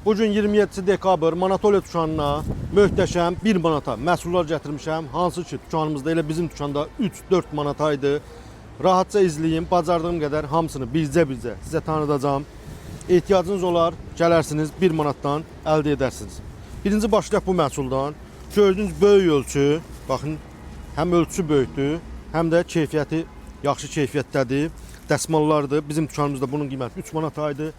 Bugün 27 dekabr Manatoliya dükanına möhtəşəm 1 manata məhsullar gətirmişəm. Hansı ki dükanımızda elə bizim dükanda 3-4 manataydı. Rahatca izləyin, bacardığım qədər hamısını bizcə sizə tanıdacağım. Ehtiyacınız olar, gələrsiniz 1 manatdan əldə edərsiniz. Birinci başlayaq bu məhsuldan. Gördüyünüz böyük ölçü, baxın, həm ölçüsü böyükdür, həm də keyfiyyəti yaxşı keyfiyyətdədir. Dəsmallardır. Bizim dükanımızda bunun qiyməti 3 manataydı.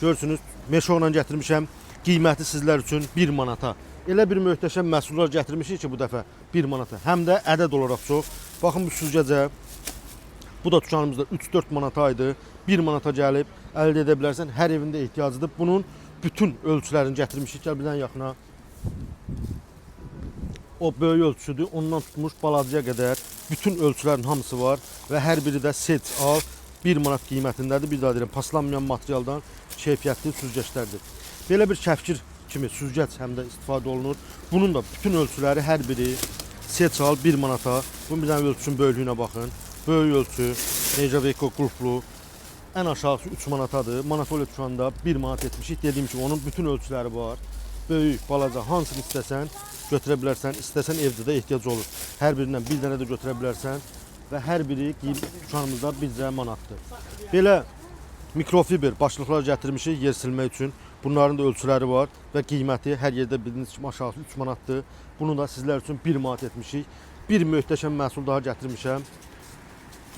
Görürsünüz, meşoqla gətirmişəm. Qiyməti sizlər üçün 1 manata. Elə bir möhtəşəm məhsullar gətirmişik ki bu dəfə 1 manata. Həm də ədəd olaraq çox. Baxın bu süzgəcə. Bu da dükanımızda 3-4 manataydı. 1 manata gəlib əldə edə bilərsən. Hər evində ehtiyacıdır. Bunun bütün ölçülərini gətirmişik. Gəl birdən yaxına. O böyük ölçüdür. Ondan tutmuş balacıya qədər bütün ölçülərin hamısı var və hər biri də seç al 1 manat qiymətindədir. Bir daha deyirəm, paslanmayan materialdan keyfiyyətli süzgəclərdir. Belə bir kəfkir kimi süzgəc həm də istifadə olunur. Bunun da bütün ölçüləri hər biri seç al 1 manata. Bunun bir dənə ölçünün böyüklüyünə baxın. Böyük ölçü, Nejaveko qulplu. Ən aşağısı 3 manatadır. Manatoliya dükanında 1 manat etmişik. Dediyim kimi onun bütün ölçüləri var. Böyük, balaca, hansını istəsən götürə bilərsən. İstəsən evdə də ehtiyac olur. Hər birindən bir dənə də götürə bilərsən. Və hər biri dükanımızda bizcə manatdır. Belə mikrofiber başlıqlar gətirmişik yer silmək üçün. Bunların da ölçüləri var və qiyməti hər yerdə bildiyiniz kimi aşağısı 3 manatdır. Bunu da sizlər üçün 1 manat etmişik. Bir möhtəşəm məhsul daha gətirmişəm.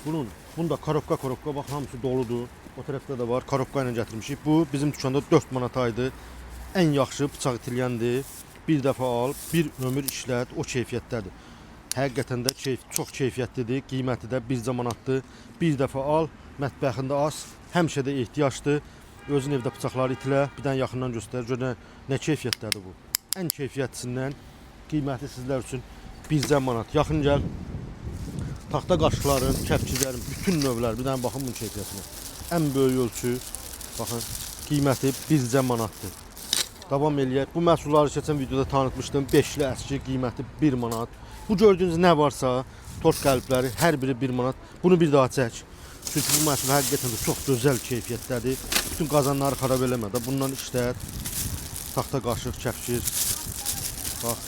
Bunu da korobka bax hamısı doludur. O tərəfdə də var. Korobka ilə gətirmişik. Bu bizim dükanda 4 manataydı. Ən yaxşı bıçaq itilgəndir. Bir dəfə al, bir ömür işlət, o keyfiyyətdədir. Həqiqətən də çox keyfiyyətlidir. Qiyməti də 1 manatdır. Bir dəfə al, mətbəxində az, həmişə də ehtiyacdır. Özün evdə bıçaqları itilə, bir dənə yaxından göstər. Gör nə keyfiyyətdədir bu. Ən keyfiyyətlisindən qiyməti sizlər üçün 1 manat. Yaxın gəl. Taxta qaşıqların, kəpçilərin, bütün növlər. Bir dənə baxın bunun keyfiyyətinə. Ən böyük ölçü, baxın, qiyməti 1 manatdır. Davam eləyək. Bu məhsulları keçən videoda tanıtmışdım. 5'li əski, qiyməti 1 manat. Bu gördüyünüz nə varsa, tort qəlbləri, hər biri 1 manat. Bunu bir daha çək. Çünki bu məhsul həqiqətən də çox gözəl keyfiyyətdədir. Bütün qazanları xarab eləmə də. Bundan işlət. Taxta qaşıq, kəpkir. Bax,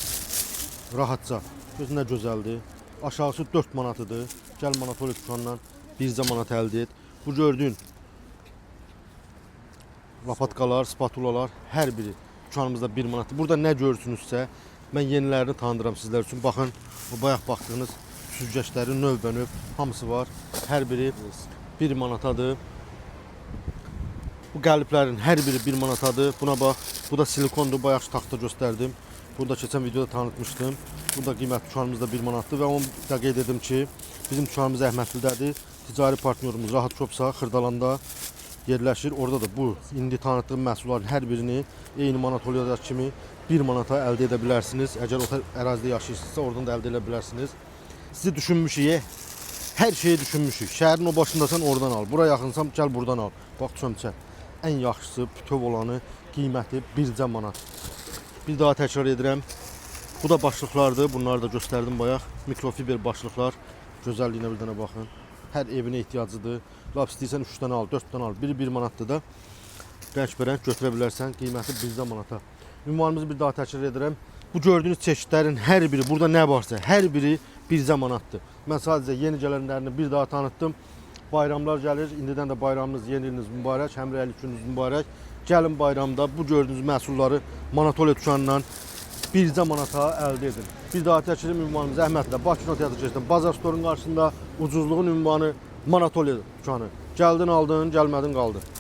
rahatca. Göz nə gözəldir. Aşağısı 4 manatıdır. Gəl Manatoliya dükanından 1 manat əldə et. Bu gördüyün lapatkalar, spatulalar hər biri dükanımızda 1 manatdır. Burada nə görürsünüzsə, mən yenilərini tanıdıram sizlər üçün. Baxın, o bayaq baxdığınız süzgəclərin növbə-növ hamısı var. Hər biri 1 manatadır. Bu qəliblərin hər biri 1 manatadır. Buna bax, bu da silikondur. Bayaq taxta göstərdim. Bunu da keçən videoda tanıtmışdım. Bu da qiymət dükanımızda 1 manatdır və onu da qeyd edim ki, bizim dükanımız Əhmədlidədir. Ticari partnyorumuz Rahat Şopsa Xırdalanda yerləşir. Orada da bu indi tanıtdığım məhsulların hər birini eyni Manatoliyada kimi 1 manata əldə edə bilərsiniz. Əgər o ərazidə yaşayırsınızsa oradan da əldə edə bilərsiniz. Sizi düşünmüşük, hər şeyi düşünmüşük. Şəhərin o başındasan oradan al. Buraya yaxınsam gəl buradan al. Bax çömçə. Ən yaxşısı bütöv olanı qiyməti 1 manat. Bir daha təkrar edirəm. Bu da başlıqlardır. Bunları da göstərdim bayaq. Mikrofiber başlıqlar. Gözəlliyinə bir dənə baxın. Hər evinə ehtiyacıdır. Lap istəyirsən 3 dənə al, 4 dənə al. Biri 1 manatdır da. Rəng-bərəng götürə bilərsən. Qiyməti 1 manata. Ünvanımızı bir daha təkrar edirəm. Bu gördüyünüz çeşidlərin hər biri, burada nə varsa, hər biri 1 manatdır. Mən sadəcə yeni gələnlərini bir daha tanıtdım. Bayramlar gəlir. İndidən də bayramınız, yeni iliniz mübarək, həmrəylik gününüz mübarək. Gəlin bayramda bu gördüyünüz məhsulları Manatoliya dükanından 1 manata əldə edin. Bir daha təkrar ünvanımız Əhmədlidə, Bakı Kinoteatr keçdən Bazar Storun qarşısında ucuzluğun ünvanı Manatoliya dükanı. Gəldin, aldın, gəlmədin, qaldın.